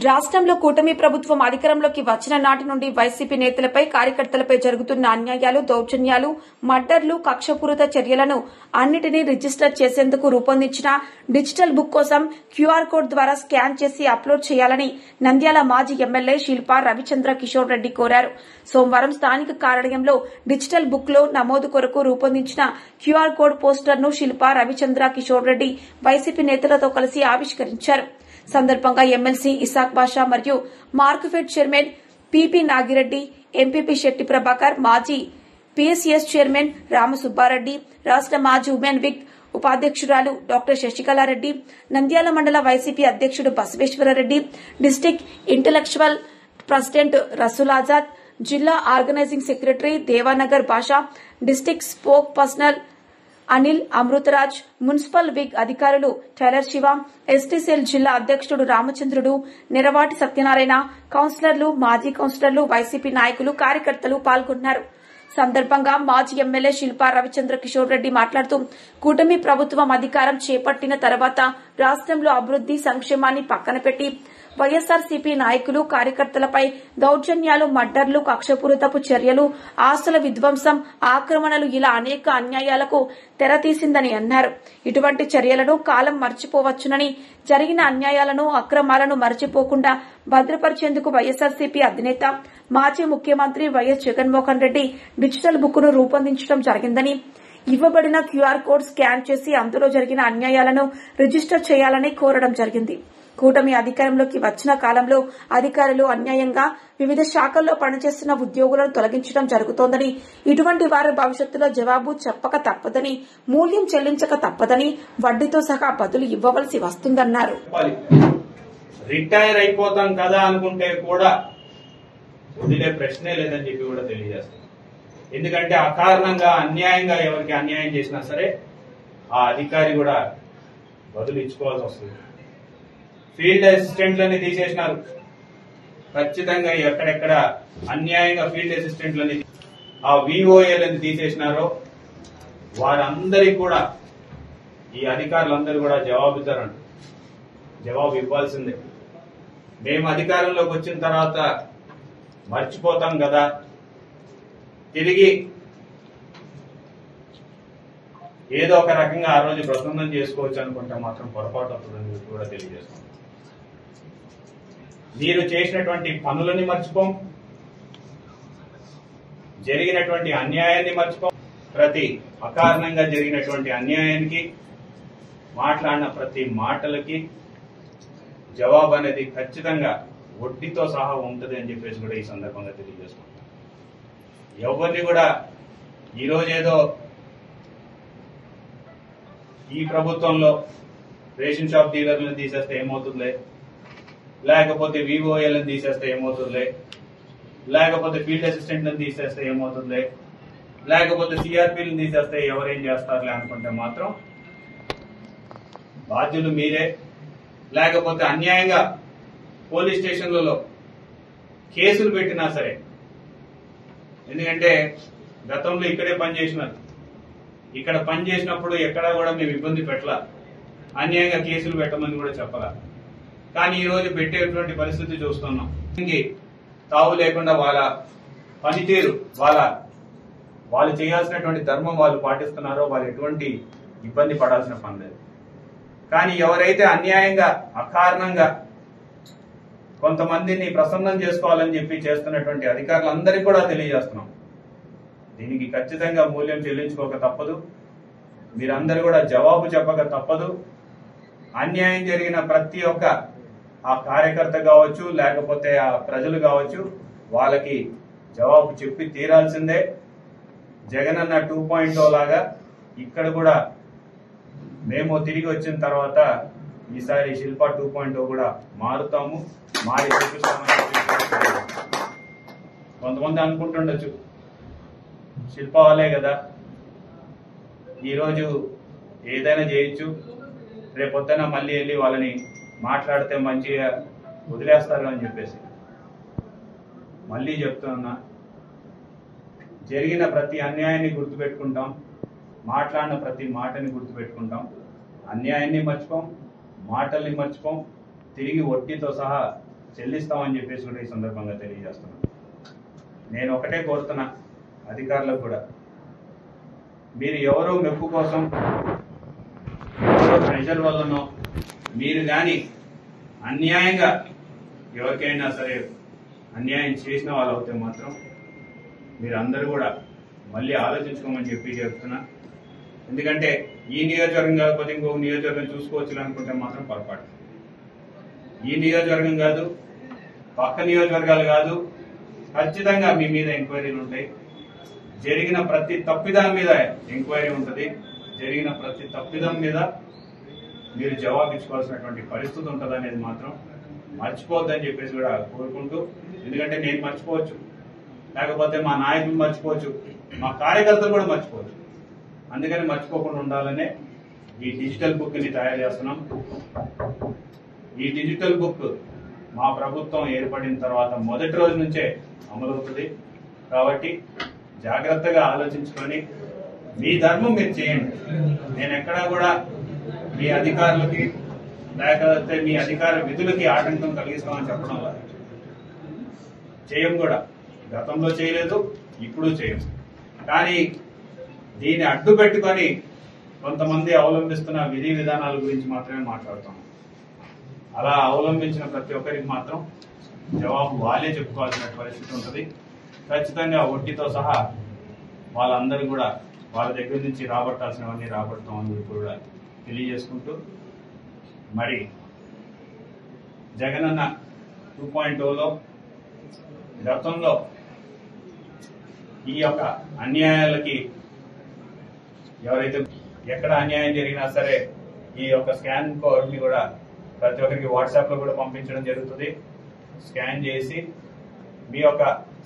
రాష్ట్రంలో కూటమి ప్రభుత్వం అధికారంలోకి వచ్చిన నాటి నుండి వైసీపీ నేతలపై కార్యకర్తలపై జరుగుతున్న అన్యాయాలు, దౌర్జన్యాలు, మర్డర్లు, కక్షపూరిత చర్యలను అన్నిటినీ రిజిస్టర్ చేసేందుకు రూపొందించిన డిజిటల్ బుక్ కోసం క్యూఆర్ కోడ్ ద్వారా స్కాన్ చేసి అప్లోడ్ చేయాలని నంద్యాల మాజీ ఎమ్మెల్యే శిల్పా రవిచంద్ర కిషోర్ రెడ్డి కోరారు. సోమవారం స్థానిక కార్యాలయంలో డిజిటల్ బుక్ లో నమోదు కొరకు రూపొందించిన క్యూఆర్ కోడ్ పోస్టర్ ను శిల్పా రవిచంద్ర కిషోర్ రెడ్డి వైసీపీ నేతలతో కలిసి ఆవిష్కరించారు. సందర్భంగా ఎమ్మెల్సీ ఇసాక్ బాషా మరియు Markfed chairman PP Nagireddy, MPP Shetty Prabhakar, మాజీ పీఎస్ఎస్ చైర్మన్ రామసుబ్బారెడ్డి, రాష్ట్ర మాజీ women wing ఉపాధ్యక్షురాలు doctor Sasikala Reddy, Nandyal మండల వైసీపీ అధ్యక్షుడు బసవేశ్వరరెడ్డి, district intellectual president Rasool Azad, జిల్లా ఆర్గనైజింగ్ సెక్రటరీ దేవానగర్ బాషా, district spoke personal Anil Amritraj, municipal wig అధికారులు టైలర్ శివ, ఎస్టీసీఎల్ జిల్లా అధ్యక్షుడు రామచంద్రుడు, నిరవాటి సత్యనారాయణ, కౌన్సిలర్లు, మాజీ కౌన్సిలర్లు, వైసీపీ నాయకులు, కార్యకర్తలు పాల్గొన్నారు. సందర్భంగా మాజీ ఎమ్మెల్యే శిల్పా రవిచంద్ర కిషోర్ రెడ్డి మాట్లాడుతూ కూటమి ప్రభుత్వం అధికారం చేపట్టిన తర్వాత రాష్ట్రంలో అభివృద్ది, సంక్షేమాన్ని పక్కన పెట్టి వైఎస్ఆర్సీపీ నాయకులు, కార్యకర్తలపై దౌర్జన్యాలు, మర్డర్లు, కక్షపూరితపు చర్యలు, ఆస్తుల విధ్వంసం, ఆక్రమణలు ఇలా అనేక అన్యాయాలకు తెరతీసిందని అన్నారు. ఇటువంటి చర్యలను కాలం మర్చిపోవచ్చునని, జరిగిన అన్యాయాలను, అక్రమాలను మర్చిపోకుండా భద్రపరిచేందుకు వైఎస్ఆర్సీపీ అధినేత, మాజీ ముఖ్యమంత్రి YS Jaganmohan Reddy digital book ను రూపొందించడం జరిగిందని, ఇవ్వబడిన క్యూఆర్ కోడ్ స్కాన్ చేసి అందులో జరిగిన అన్యాయాలను రిజిస్టర్ చేయాలని కోరడం జరిగింది. కూటమి అధికారంలోకి వచ్చిన కాలంలో అధికారులు అన్యాయంగా వివిధ శాఖల్లో పనిచేస్తున్న ఉద్యోగులను తొలగించడం జరుగుతోందని, ఇటువంటి వారు భవిష్యత్తులో జవాబు చెప్పక తప్పదని, మూల్యం చెల్లించక తప్పదని, వడ్డీతో సహా బదులు ఇవ్వవలసి వస్తుందన్నారు. రిటైర్ అయిపోతాం కదా అనుకుంటే కూడా వదిలే ప్రశ్నే లేదని చెప్పి కూడా తెలియజేస్తాం. ఎందుకంటే అకారణంగా అన్యాయంగా ఎవరికి అన్యాయం చేసినా సరే ఆ అధికారి కూడా బదులు ఇచ్చుకోవాల్సి వస్తుంది. ఫీల్డ్ అసిస్టెంట్లని తీసేసినారు. ఖచ్చితంగా ఎక్కడెక్కడ అన్యాయంగా ఫీల్డ్ అసిస్టెంట్లని, ఆ విఓఏలని తీసేసినారో వారందరికీ కూడా ఈ అధికారులందరూ కూడా జవాబు ఇవ్వాల్సిందే. మేము అధికారంలోకి వచ్చిన తర్వాత మర్చిపోతాం కదా, తిరిగి ఏదో ఒక రకంగా ఆ రోజు ప్రసన్నం చేసుకోవచ్చు అనుకుంటే మాత్రం పొరపాటు అవుతుందని కూడా తెలియజేస్తాం. మీరు చేసినటువంటి పనులని మర్చిపోం, జరిగినటువంటి అన్యాయాన్ని మర్చిపోం, ప్రతి అకారణంగా జరిగినటువంటి అన్యాయానికి మాట్లాడిన ప్రతి మాటలకి జవాబు అనేది ఖచ్చితంగా వడ్డీతో సహా ఉంటుంది అని చెప్పేసి కూడా ఈ సందర్భంగా తెలియజేసుకుంటాం. ఎవరిని కూడా ఈరోజు ఏదో ఈ ప్రభుత్వంలో రేషన్ షాప్ డీలర్లను తీసేస్తే ఏమవుతుందిలే, లేకపోతే విఓఏలను తీసేస్తే ఏమవుతుందిలే, లేకపోతే ఫీల్డ్ అసిస్టెంట్లను తీసేస్తే ఏమవుతుందిలే, లేకపోతే సిఆర్పీలను తీసేస్తే ఎవరేం చేస్తారులే అనుకుంటే మాత్రం బాధ్యులు మీరే. లేకపోతే అన్యాయంగా పోలీస్ స్టేషన్లలో కేసులు పెట్టినా సరే, ఎందుకంటే గతంలో ఇక్కడే పనిచేసినారు, ఇక్కడ పనిచేసినప్పుడు ఎక్కడా కూడా మేము ఇబ్బంది పెట్టలా, అన్యాయంగా కేసులు పెట్టమని కూడా చెప్పలా. కానీ ఈ రోజు పెట్టేటువంటి పరిస్థితి చూస్తున్నాం. తావు లేకుండా వాళ్ళ పనితీరు, వాళ్ళు చేయాల్సినటువంటి ధర్మం వాళ్ళు పాటిస్తున్నారో వాళ్ళు ఎటువంటి ఇబ్బంది పడాల్సిన పని లేదు. కానీ ఎవరైతే అన్యాయంగా, అకారణంగా కొంతమందిని ప్రసన్నం చేసుకోవాలని చెప్పి చేస్తున్నటువంటి అధికారులందరికీ కూడా తెలియజేస్తున్నాం, దీనికి ఖచ్చితంగా మూల్యం చెల్లించుకోక తప్పదు. మీరందరూ కూడా జవాబు చెప్పక తప్పదు. అన్యాయం జరిగిన ప్రతి ఒక్క ఆ కార్యకర్త కావచ్చు, లేకపోతే ఆ ప్రజలు కావచ్చు, వాళ్ళకి జవాబు చెప్పి తీరాల్సిందే. జగనన్న 2.0 లాగా ఇక్కడ కూడా మేము తిరిగి వచ్చిన తర్వాత ఈసారి శిల్పా 2.0 కూడా మారుతాము, మారి చూపిస్తామని. కొంతమంది అనుకుంటుండొచ్చు శిల్పా వాళ్ళే కదా, ఈరోజు ఏదైనా చేయొచ్చు, రేపొద్దున మళ్ళీ వెళ్ళి వాళ్ళని మాట్లాడితే మంచిగా వదిలేస్తారు అని చెప్పేసి. మళ్ళీ చెప్తున్నా, జరిగిన ప్రతి అన్యాయాన్ని గుర్తుపెట్టుకుంటాం, మాట్లాడిన ప్రతి మాటని గుర్తుపెట్టుకుంటాం. అన్యాయాన్ని మర్చిపోం, మాటల్ని మర్చిపోం, తిరిగి వడ్డీతో సహా చెల్లిస్తామని చెప్పేసి కూడా ఈ సందర్భంగా తెలియజేస్తున్నాను. నేను ఒకటే కోరుతున్నా అధికారులకు కూడా, మీరు ఎవరో మెప్పు కోసం ఎవరో ప్రెషర్ వల్లనో మీరు కానీ అన్యాయంగా ఎవరికైనా సరే అన్యాయం చేసిన వాళ్ళు అవుతే మాత్రం మీరు అందరూ కూడా మళ్ళీ ఆలోచించుకోమని చెప్తున్నా. ఎందుకంటే ఈ నియోజకవర్గం కాకపోతే ఇంకొక నియోజకవర్గం చూసుకోవచ్చు అనుకుంటే మాత్రం పొరపాటు. ఈ నియోజకవర్గం కాదు, పక్క నియోజకవర్గాలు కాదు, ఖచ్చితంగా మీ మీద ఎంక్వైరీలు ఉంటాయి. జరిగిన ప్రతి తప్పిదం మీద ఎంక్వైరీ ఉంటుంది. జరిగిన ప్రతి తప్పిదం మీద మీరు జవాబిచ్చుకోవాల్సినటువంటి పరిస్థితి ఉంటుంది అనేది మాత్రం మర్చిపోవద్దని చెప్పేసి కూడా కోరుకుంటూ, ఎందుకంటే నేను మర్చిపోవచ్చు, లేకపోతే మా నాయకులు మర్చిపోవచ్చు, మా కార్యకర్తలు కూడా మర్చిపోవచ్చు. అందుకని మర్చిపోకుండా ఉండాలనే ఈ డిజిటల్ బుక్ ని తయారు చేస్తున్నాం. ఈ డిజిటల్ బుక్ మా ప్రభుత్వం ఏర్పడిన తర్వాత మొదటి రోజు నుంచే అమలవుతుంది. కాబట్టి జాగ్రత్తగా ఆలోచించుకొని మీ ధర్మం మీరు చేయండి. నేను ఎక్కడా కూడా మీ అధికారులకి లేకపోతే మీ అధికార విధులకి ఆటంకం కలిగిస్తామని చెప్పడం లేదు. చేయం కూడా, గతంలో చేయలేదు, ఇప్పుడు చేయం. కానీ దీన్ని అడ్డు పెట్టుకొని కొంతమంది అవలంబిస్తున్న విధి విధానాల గురించి మాత్రమే మాట్లాడుతాం. అలా అవలంబించిన ప్రతి ఒక్కరికి మాత్రం జవాబు వాళ్ళే చెప్పుకోవాల్సిన పరిస్థితి ఉంటుంది. ఖచ్చితంగా వడ్డీతో సహా వాళ్ళందరూ కూడా వాళ్ళ దగ్గర నుంచి రాబట్టాల్సినవన్నీ రాబడతామని చెప్పి కూడా తెలియజేసుకుంటూ, మరి జగనన్న 2.0లో గతంలో ఈ యొక్క అన్యాయాలకి ఎవరైతే ఎక్కడ అన్యాయం జరిగినా సరే ఈ యొక్క స్కాన్ కోడ్ ని కూడా ప్రతి ఒక్కరికి వాట్సాప్ లో కూడా పంపించడం జరుగుతుంది. స్కాన్ చేసి మీ యొక్క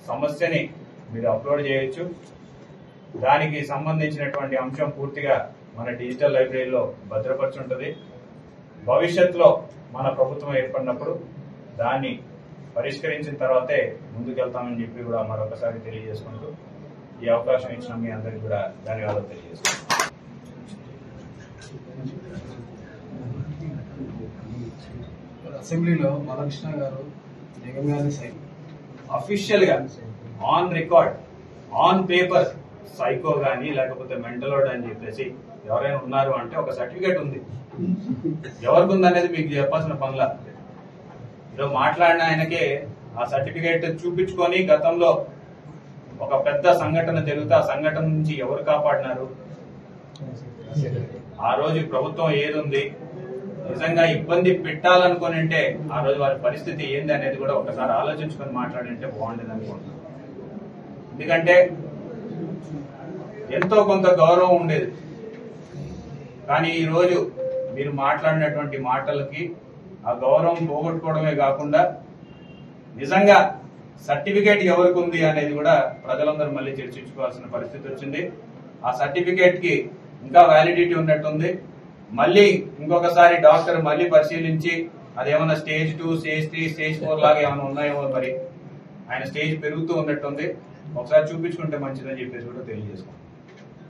సమస్యని మీరు అప్లోడ్ చేయొచ్చు. దానికి సంబంధించినటువంటి అంశం పూర్తిగా మన డిజిటల్ లైబ్రరీలో భద్రపరిచి ఉంటుంది. భవిష్యత్తులో మన ప్రభుత్వం ఏర్పడినప్పుడు దాన్ని పరిష్కరించిన తర్వాతే ముందుకెళ్తామని చెప్పి కూడా మరొకసారి తెలియజేసుకుంటూ, ఈ అవకాశం ఇచ్చిన మీ అందరికీ కూడా ధన్యవాదాలు తెలియజేసుకుంటాం. అసెంబ్లీలో బాలకృష్ణ గారు జగన్ గారి అఫీషియల్ గా on record on paper psycho గానీ లేకపోతే మెంటలోడ్ అని చెప్పేసి ఎవరైనా ఉన్నారు అంటే ఒక సర్టిఫికేట్ ఉంది. ఎవరికి ఉందనేది మీకు చెప్పాల్సిన పనుల. ఏదో మాట్లాడిన ఆయనకే ఆ సర్టిఫికేట్ చూపించుకొని గతంలో ఒక పెద్ద సంఘటన జరిగితే ఆ సంఘటన నుంచి ఎవరు కాపాడినారు, ఆ రోజు ప్రభుత్వం ఏదుంది, నిజంగా ఇబ్బంది పెట్టాలనుకుని అంటే ఆ రోజు వారి పరిస్థితి ఏంది అనేది కూడా ఒకసారి ఆలోచించుకొని మాట్లాడింటే బాగుండేది అనుకుంటున్నాను. ఎందుకంటే ఎంతో కొంత గౌరవం ఉండేది. కానీ ఈ రోజు మీరు మాట్లాడినటువంటి మాటలకి ఆ గౌరవం పోగొట్టుకోవడమే కాకుండా నిజంగా సర్టిఫికేట్ ఎవరికి ఉంది అనేది కూడా ప్రజలందరూ మళ్ళీ చర్చించుకోవాల్సిన పరిస్థితి వచ్చింది. ఆ సర్టిఫికేట్ కి ఇంకా వ్యాలిడిటీ ఉన్నట్టుంది. మళ్ళీ ఇంకొకసారి డాక్టర్ మళ్ళీ పరిశీలించి అదేమన్నా స్టేజ్ 2, స్టేజ్ 3, స్టేజ్ 4 లాగా ఏమైనా ఉన్నాయేమో, మరి ఆయన స్టేజ్ పెరుగుతూ ఉన్నట్టుంది. ఒకసారి చూపించుకుంటే మంచిదని చెప్పేసి కూడా తెలియజేసుకోండి.